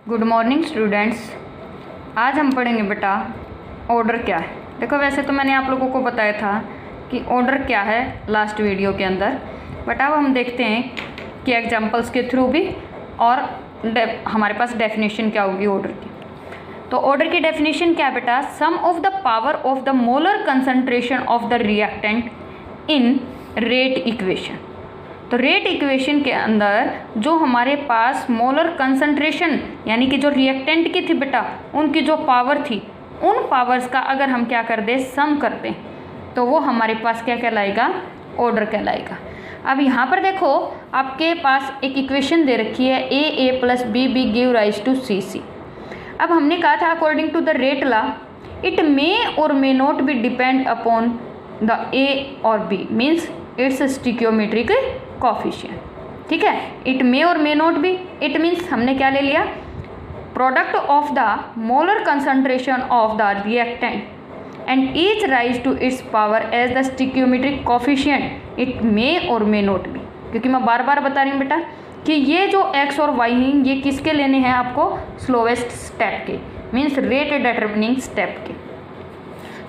Good morning students. आज हम पढ़ेंगे बेटा ऑर्डर क्या है। देखो वैसे तो मैंने आप लोगों को बताया था कि ऑर्डर क्या है लास्ट वीडियो के अंदर, बट अब हम देखते हैं कि एग्जांपल्स के थ्रू भी और हमारे पास डेफिनेशन क्या होगी ऑर्डर की। तो ऑर्डर की डेफिनेशन क्या है बेटा? Sum of the power of the molar concentration of the reactant in rate equation. तो रेट इक्वेशन के अंदर जो हमारे पास मोलर कंसंट्रेशन यानी कि जो रिएक्टेंट की थी बेटा, उनकी जो पावर थी, उन पावर्स का अगर हम क्या कर दें, सम कर दें, तो वो हमारे पास क्या कहलाएगा? ऑर्डर कहलाएगा। अब यहाँ पर देखो आपके पास एक इक्वेशन दे रखी है A plus B give rise to C. अब हमने कहा था according to the rate law it may or may not be depend upon the A और B, means its stoichiometric coefficient. ठीक है, it may or may not be, it means हमने क्या ले लिया? Product of the molar concentration of the reactant and each rise to its power as the stoichiometric coefficient it may or may not B. क्योंकि मैं बार बार बता रही हूँ बेटा कि ये जो x और y हैं ये किसके लेने हैं आपको? स्लोवेस्ट स्टेप के, मीन्स रेट डिटरमिनिंग स्टेप के।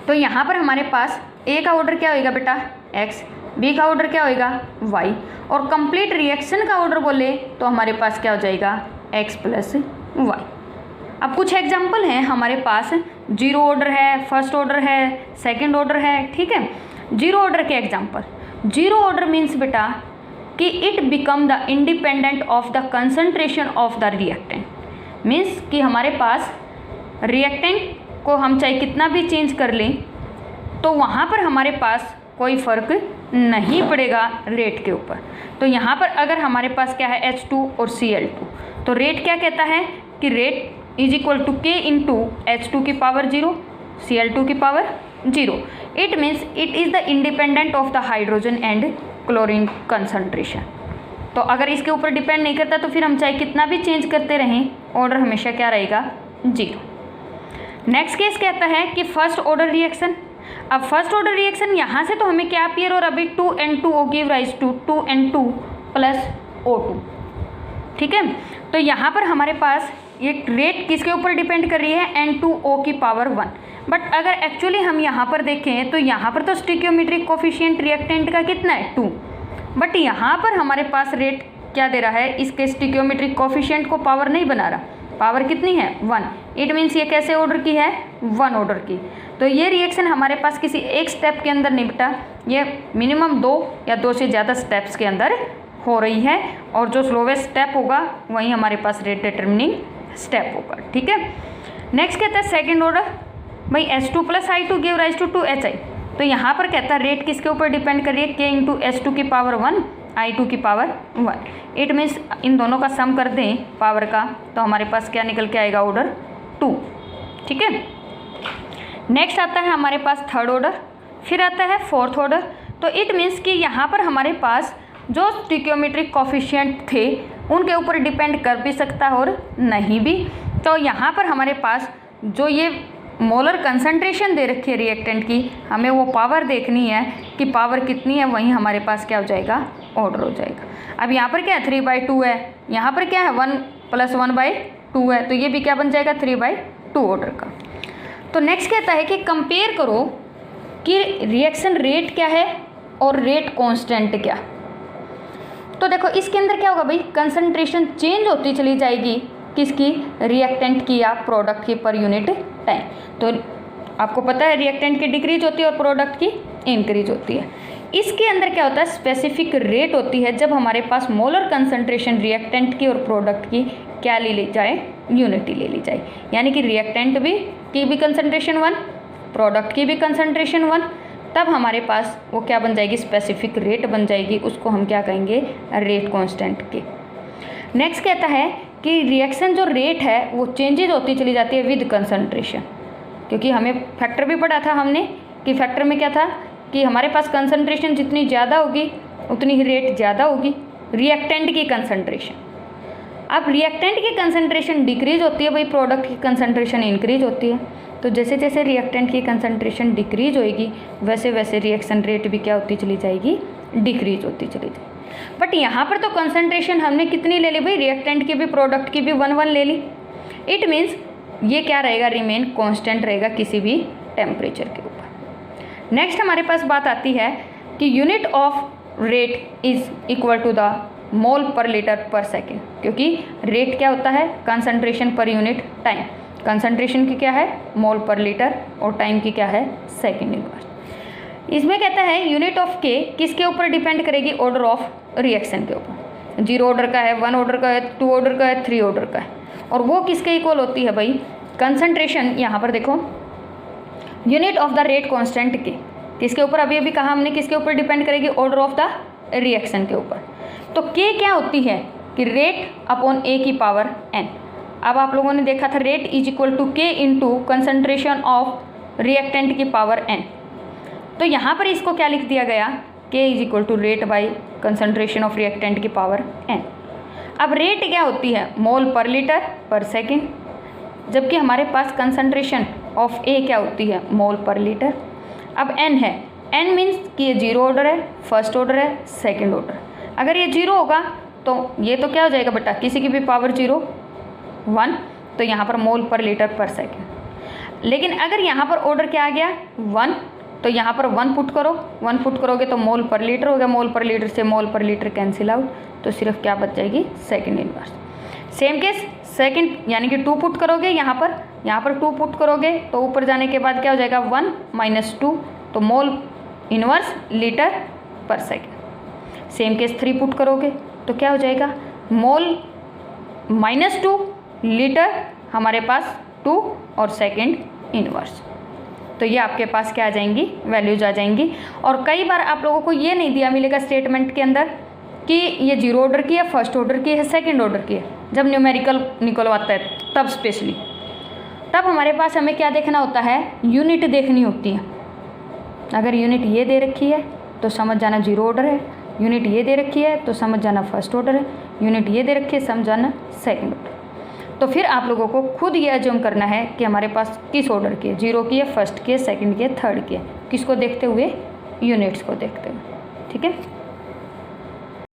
तो यहाँ पर हमारे पास a का ऑर्डर क्या होएगा बेटा? x, b का ऑर्डर क्या होएगा? y, और कंप्लीट रिएक्शन का ऑर्डर बोले तो हमारे पास क्या हो जाएगा? x plus y। अब कुछ एग्जाम्पल हैं हमारे पास, जीरो ऑर्डर है, फर्स्ट ऑर्डर है, सेकंड ऑर्डर है। ठीक है, जीरो ऑर्डर के एग्जाम्पल। जीरो ऑर्डर मीन्स बेटा कि it become the independent of the concentration of the reactant, means कि हमारे पास रिएक्टेंट को हम चाहे कितना भी चेंज कर लें तो वहाँ पर हमारे पास कोई फ़र्क नहीं पड़ेगा रेट के ऊपर। तो यहाँ पर अगर हमारे पास क्या है? H2 और Cl2, तो रेट क्या कहता है कि rate is equal to K into H2 की पावर 0 Cl2 की power 0। It means it is the independent of the hydrogen and chlorine concentration. तो अगर इसके ऊपर डिपेंड नहीं करता तो फिर हम चाहे कितना भी चेंज करते रहें, ऑर्डर हमेशा क्या रहेगा? 0। नेक्स्ट केस कहता है कि फर्स्ट ऑर्डर रिएक्शन। अब फर्स्ट ऑर्डर रिएक्शन यहाँ से तो हमें क्या अपीयर, और अभी 2N2O give rise to 2N2 plus O2। ठीक है, तो यहाँ पर हमारे पास ये रेट किसके ऊपर डिपेंड कर रही है? N2O की पावर 1। बट अगर एक्चुअली हम यहाँ पर देखें तो यहाँ पर तो स्टिक्योमेट्रिक कोफिशिएंट रिएक्टेंट का कितना है? 2। बट यहाँ पर हमारे पास रेट क्या दे रहा है? इसके स्टिक्योमेट्रिक कोफिशिएंट को पावर नहीं बना रहा, पावर कितनी है? 1। इट मीन्स ये कैसे ऑर्डर की है? 1 ऑर्डर की। तो ये रिएक्शन हमारे पास किसी एक स्टेप के अंदर नहीं बेटा, ये मिनिमम 2 या 2 से ज़्यादा स्टेप्स के अंदर हो रही है, और जो स्लोवेस्ट स्टेप होगा वही हमारे पास रेट डिटरमिनिंग स्टेप होगा। ठीक है, नेक्स्ट कहता है सेकेंड ऑर्डर। भाई H2 plus I2 give rise to 2HI। तो यहाँ पर कहता है रेट किसके ऊपर डिपेंड कर रही है? K इंटू H2 की पावर 1 I2 की पावर 1। इट मीन्स इन दोनों का सम कर दें पावर का तो हमारे पास क्या निकल के आएगा? ऑर्डर 2। ठीक है, नेक्स्ट आता है हमारे पास थर्ड ऑर्डर, फिर आता है फोर्थ ऑर्डर। तो इट मीन्स कि यहाँ पर हमारे पास जो स्टिक्योमेट्रिक कोफिशिएंट थे उनके ऊपर डिपेंड कर भी सकता है और नहीं भी। तो यहाँ पर हमारे पास जो ये मोलर कंसंट्रेशन दे रखी है रिएक्टेंट की, हमें वो पावर देखनी है कि पावर कितनी है, वहीं हमारे पास क्या हो जाएगा? ऑर्डर हो जाएगा। अब यहाँ पर क्या है? 3/2 है, यहाँ पर क्या है? 1 प्लस 1/2 है, तो ये भी क्या बन जाएगा? 3/2 ऑर्डर का। तो नेक्स्ट कहता है कि कंपेयर करो कि रिएक्शन रेट क्या है और रेट कांस्टेंट क्या। तो देखो इसके अंदर क्या होगा भाई? कंसंट्रेशन चेंज होती चली जाएगी किसकी? रिएक्टेंट की या प्रोडक्ट की पर यूनिट टाइम। तो आपको पता है रिएक्टेंट की डिक्रीज होती है और प्रोडक्ट की इंक्रीज होती है। इसके अंदर क्या होता है? स्पेसिफिक रेट होती है जब हमारे पास मोलर कंसंट्रेशन रिएक्टेंट की और प्रोडक्ट की क्या ले ली जाए? यूनिटी ले ली जाए। यानी कि रिएक्टेंट की भी कंसंट्रेशन 1, प्रोडक्ट की भी कंसंट्रेशन 1, तब हमारे पास वो क्या बन जाएगी? स्पेसिफिक रेट बन जाएगी। उसको हम क्या कहेंगे? रेट कांस्टेंट के। नेक्स्ट कहता है कि रिएक्शन जो रेट है वो चेंजेज होती चली जाती है विद कंसंट्रेशन। क्योंकि हमें फैक्टर भी पढ़ा था हमने कि फैक्टर में क्या था कि हमारे पास कंसंट्रेशन जितनी ज़्यादा होगी उतनी ही रेट ज़्यादा होगी, रिएक्टेंट की कंसंट्रेशन। अब रिएक्टेंट की कंसंट्रेशन डिक्रीज होती है, भाई प्रोडक्ट की कंसंट्रेशन इंक्रीज होती है। तो जैसे जैसे रिएक्टेंट की कंसंट्रेशन डिक्रीज होएगी वैसे वैसे रिएक्शन रेट भी क्या होती चली जाएगी? डिक्रीज होती चली जाएगी। बट यहाँ पर तो कंसंट्रेशन हमने कितनी ले ली भाई? रिएक्टेंट की भी प्रोडक्ट की भी 1 1 ले ली। इट मीन्स ये क्या रहेगा, रिमेन कांस्टेंट रहेगा किसी भी टेम्परेचर के ऊपर। नेक्स्ट हमारे पास बात आती है कि unit of rate is equal to the mole per litre पर सेकेंड, क्योंकि रेट क्या होता है, concentration per unit time. Concentration की क्या है, मोल पर लीटर, और टाइम की क्या है, सेकेंड इनवर्स। इसमें कहता है यूनिट ऑफ के किसके ऊपर डिपेंड करेगी, ऑर्डर ऑफ रिएक्शन के ऊपर। 0 ऑर्डर का है, 1 ऑर्डर का है, 2 ऑर्डर का है, 3 ऑर्डर का है, और वो किसके इक्वल होती है भाई, कंसंट्रेशन। यहाँ पर देखो unit of the rate constant के किसके ऊपर, अभी अभी कहा हमने किसके ऊपर डिपेंड करेगी, ऑर्डर ऑफ द रिएक्शन के ऊपर। तो के क्या होती है कि रेट अपॉन ए की पावर एन। अब आप लोगों ने देखा था rate is equal to K into concentration of reactant की पावर एन। तो यहाँ पर इसको क्या लिख दिया गया, K is equal to rate by concentration of reactant की पावर एन। अब रेट क्या होती है, मोल पर लीटर पर सेकेंड, जबकि हमारे पास कंसंट्रेशन ऑफ ए क्या होती है, मोल पर लीटर। अब एन है, एन मीन्स कि ये 0 ऑर्डर है, फर्स्ट ऑर्डर है, सेकेंड ऑर्डर। अगर ये 0 होगा तो ये तो क्या हो जाएगा बेटा, किसी की भी पावर 0 1, तो यहाँ पर मोल पर लीटर पर सेकेंड। लेकिन अगर यहाँ पर ऑर्डर क्या आ गया 1, तो यहाँ पर 1 पुट करो, 1 पुट करोगे तो मोल पर लीटर हो गया, मोल पर लीटर से मोल पर लीटर कैंसिल आउट, तो सिर्फ क्या बच जाएगी, second inverse. Same case second, यानी कि 2 पुट करोगे यहाँ पर 2 पुट करोगे तो ऊपर जाने के बाद क्या हो जाएगा 1 - 2, तो मोल इनवर्स लीटर पर सेकेंड। सेम केस 3 पुट करोगे तो क्या हो जाएगा, मोल -2 लीटर, हमारे पास 2 और सेकेंड इनवर्स। तो ये आपके पास क्या आ जाएंगी, वैल्यूज आ जाएंगी। और कई बार आप लोगों को ये नहीं दिया मिलेगा स्टेटमेंट के अंदर कि ये 0 ऑर्डर की है, फर्स्ट ऑर्डर की है, सेकेंड ऑर्डर की है। जब न्यूमेरिकल निकलवाता है तब स्पेशली, तब हमारे पास हमें क्या देखना होता है, यूनिट देखनी होती है। अगर यूनिट ये दे रखी है तो समझ जाना 0 ऑर्डर है, यूनिट ये दे रखी है तो समझ जाना फर्स्ट ऑर्डर है, यूनिट ये दे रखी है समझ जाना सेकेंड ऑर्डर। तो फिर आप लोगों को खुद ये अज्यूम करना है कि हमारे पास किस ऑर्डर की है, 0 की है, फर्स्ट की है, सेकेंड की है, थर्ड की है, किसको देखते हुए, यूनिट्स को देखते हुए। ठीक है।